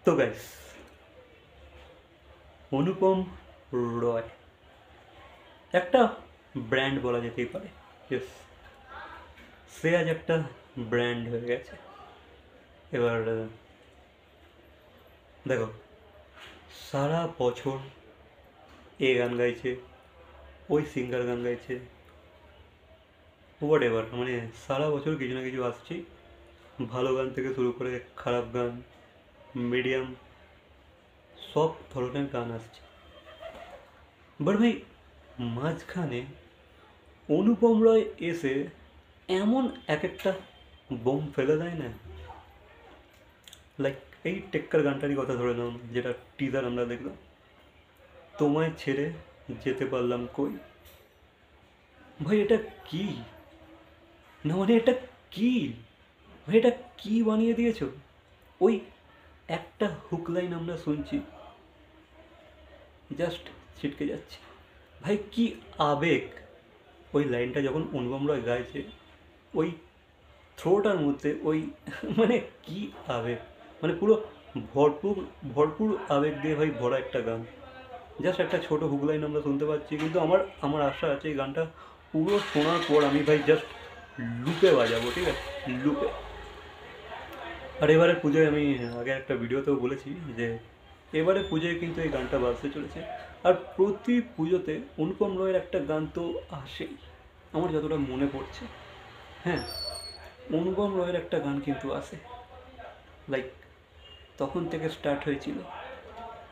তো গাইস, অনুপম রয় একটা ব্র্যান্ড বলা যেতেই পারে। ইয়েস, সে আজ একটা ব্র্যান্ড হয়ে গেছে। এবার দেখো, সারা বছর এ গান গাইছে, ওই সিঙ্গার গান গাইছে, হোয়াট এভার, মানে সারা বছর কিছু না কিছু আসছে। ভালো গান থেকে শুরু করে খারাপ গান, মিডিয়াম, সব ধরনের গান আসছে। বাট ভাই, মাঝখানে অনুপম রয় এসে এমন এক একটা বোম ফেলে দেয় না, লাইক এই টেক্কার গানটারই কথা ধরে নাও, যেটা টিজার আমরা দেখলাম, তোমায় ছেড়ে যেতে পারলাম কই। ভাই এটা কি, না মানে এটা কি, ভাই এটা কি বানিয়ে দিয়েছো। ওই একটা হুক লাইন আমরা শুনছি, জাস্ট ছিটকে যাচ্ছে। ভাই কি আবেগ, ওই লাইনটা যখন অনুপম রয় গাইছে, ওই থ্রোটার মধ্যে ওই মানে কি আবেগ, মানে পুরো ভরপুর ভরপুর আবেগ দিয়ে ভাই ভরা একটা গান। জাস্ট একটা ছোট হুক লাইন আমরা শুনতে পাচ্ছি, কিন্তু আমার আমার আশা আছে এই গানটা পুরো শোনার পর আমি ভাই জাস্ট লুপে বাজাবো, ঠিক আছে, লুপে। আর এবারে পুজোয় আমি আগে একটা ভিডিওতেও বলেছি যে এবারে পুজোয় কিন্তু এই গানটা বাজতে চলেছে। আর প্রতি পুজোতে অনুপম রয়ের একটা গান তো আসেই, আমার যতটা মনে পড়ছে। হ্যাঁ, অনুপম রয়ের একটা গান কিন্তু আসে, লাইক তখন থেকে স্টার্ট হয়েছিল,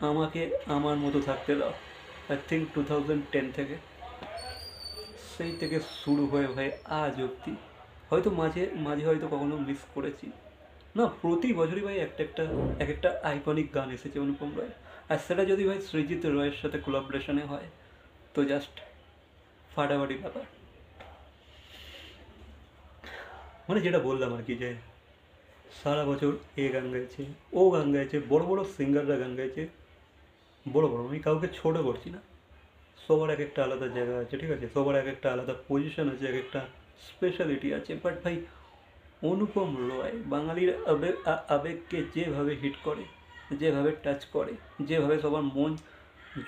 আমাকে আমার মতো থাকতে দাও। আই থিঙ্ক 2010 থেকে, সেই থেকে শুরু হয়ে ভাই আজ অবধি, হয়তো মাঝে মাঝে হয়তো কখনো মিস করেছি না, প্রতি বছরই ভাই একটা একটা এক একটা আইকনিক গান এসেছে অনুপম রয়। আর সেটা যদি ভাই সৃজিত রয়ের সাথে কোলাবরেশনে হয়, তো জাস্ট ফাটাফাটি ব্যাপার। মানে যেটা বললাম আর কি, যে সারা বছর এ গান গাইছে, ও গান গাইছে, বড় বড় সিঙ্গাররা গান গাইছে, বড় বড়, আমি কাউকে ছোট করছি না, সবার এক একটা আলাদা জায়গা আছে, ঠিক আছে, সবার এক একটা আলাদা পজিশন আছে, এক একটা স্পেশালিটি আছে। বাট ভাই, অনুপম রয় বাঙালির আবেগকে যেভাবে হিট করে, যেভাবে টাচ করে, যেভাবে সবার মন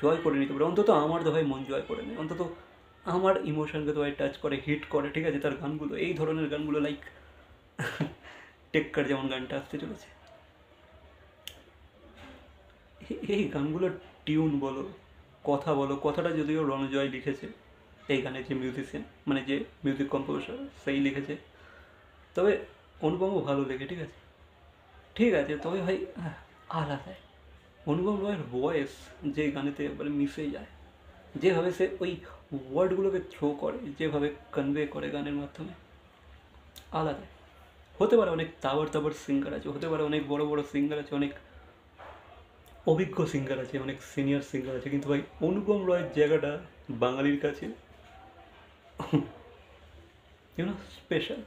জয় করে নিতে পারে, অন্তত আমার তো ভাই মন জয় করে নেয়, অন্তত আমার ইমোশনকে তো ভাই টাচ করে, হিট করে, ঠিক আছে, তার গানগুলো, এই ধরনের গানগুলো, লাইক টেক্কার যেমন গানটা আসতে চলেছে, এই গানগুলোর টিউন বলো, কথা বলো, কথাটা যদিও রণজয় লিখেছে, এই গানের যে মিউজিশিয়ান, মানে যে মিউজিক কম্পোজার সেই লিখেছে, তবে অনুপমও ভালো লেগে, ঠিক আছে, ঠিক আছে, তবে ভাই আলাদা। অনুপম রয়ের ভয়েস যে গানেতে একবারে মিশে যায়, যেভাবে সে ওই ওয়ার্ডগুলোকে থ্রো করে, যেভাবে কনভে করে গানের মাধ্যমে, আলাদা। হতে পারে অনেক তাবর তাবর সিঙ্গার আছে, হতে পারে অনেক বড় বড় সিঙ্গার আছে, অনেক অভিজ্ঞ সিঙ্গার আছে, অনেক সিনিয়র সিঙ্গার আছে, কিন্তু ভাই অনুপম রয়ের জায়গাটা বাঙালির কাছে স্পেশাল।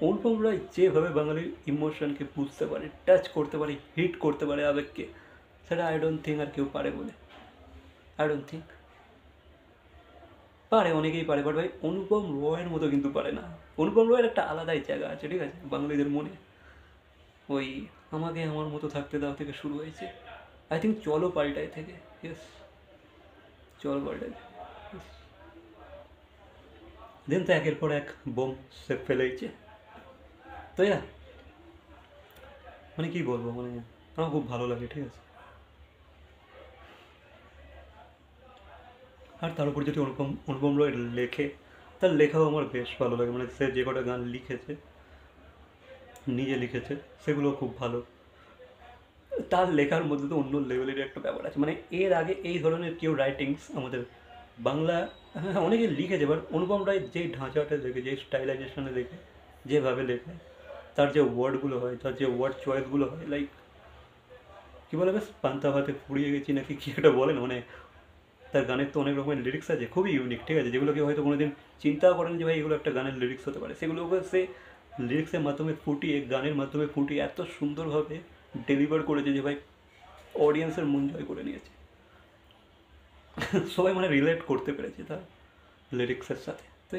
অনুপম রায় যেভাবে বাঙালির ইমোশনকে বুঝতে পারে, টাচ করতে পারে, হিট করতে পারে আবেগকে, সেটা আই ডোন্ট থিঙ্ক আর কেউ পারে বলে, আই ডোন্ট থিঙ্ক। পারে, অনেকেই পারে, বাট ভাই অনুপম রয়ের মতো কিন্তু পারে না। অনুপম রয়ের একটা আলাদাই জায়গা আছে, ঠিক আছে, বাঙালিদের মনে। ওই আমাকে আমার মতো থাকতে দাও থেকে শুরু হয়েছে, আই থিঙ্ক চলো পাল্টাই থেকে, ইয়েস, চলো পাল্টাই, দেন তো একের পর এক বোম সে ফেলেইছে। তো মানে কি বলবো, মানে আমার খুব ভালো লাগে, ঠিক আছে। আর তার উপর যদি অনুপম অনুপম রয় লেখে, তার লেখাও আমার বেশ ভালো লাগে, মানে সে যে কটা গান লিখেছে, নিজে লিখেছে, সেগুলো খুব ভালো। তার লেখার মধ্যে তো অন্য লেভেলের একটা ব্যাপার আছে, মানে এর আগে এই ধরনের কেউ রাইটিংস আমাদের বাংলা, হ্যাঁ অনেকে লিখেছে, বাট অনুপম রায় যেই ঢাঁচাটা দেখে, যেই স্টাইলাইজেশনে দেখে, যেভাবে লেখে, তার যে ওয়ার্ডগুলো হয়, তার যে ওয়ার্ড চয়েসগুলো হয়, লাইক কী বলে বেশ পান্তা ভাতে পুড়িয়ে গেছি নাকি কী একটা বলেন, মানে তার গানের তো অনেক রকমের লিরিক্স আছে, খুবই ইউনিক, ঠিক আছে, যেগুলোকে হয়তো কোনোদিন চিন্তাও করেন যে ভাই এগুলো একটা গানের লিরিক্স হতে পারে, সেগুলোকে সে লিরিক্সের মাধ্যমে ফুটিয়ে, গানের মাধ্যমে ফুটিয়ে এত সুন্দরভাবে ডেলিভার করেছে যে ভাই অডিয়েন্সের মন জয় করে নিয়েছে। সবাই মানে রিলেট করতে পেরেছে তার লিরিক্সের সাথে। তো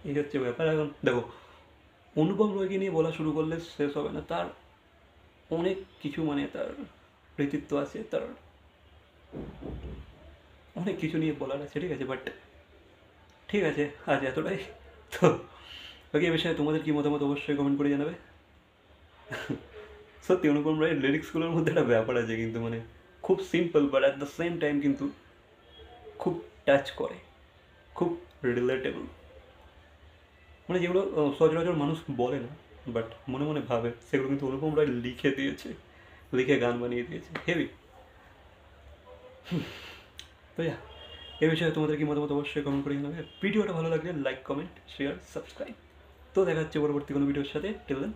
এই হচ্ছে ব্যাপার। এখন দেখো, অনুপম রয়কে নিয়ে বলা শুরু করলে শেষ হবে না। তার অনেক কিছু মানে তার কৃতিত্ব আছে, তার অনেক কিছু নিয়ে বলার আছে, ঠিক আছে, বাট ঠিক আছে, আজ এতটাই। তো বাকি এ বিষয়ে তোমাদের কি মতামত অবশ্যই কমেন্ট করে জানাবে। সত্যি অনুপম রায়ের লিরিক্সগুলোর মধ্যে একটা ব্যাপার আছে কিন্তু, মানে খুব simple but at the same time কিন্তু খুব টাচ করে, খুব রিলেটেবল, মানে যেগুলো সচরাচর মানুষ বলে না বাট মনে মনে ভাবে, সেগুলো কিন্তু অনুপম রায় লিখে দিয়েছে, লিখে গান বানিয়ে দিয়েছে, হেভি। তো এ বিষয়ে তোমাদের কি মতামত অবশ্যই কমেন্ট করে জানাবে। ভিডিওটা ভালো লাগলে লাইক, কমেন্ট, শেয়ার, সাবস্ক্রাইব। তো দেখা হচ্ছে পরবর্তী কোনো ভিডিওর সাথে। Till then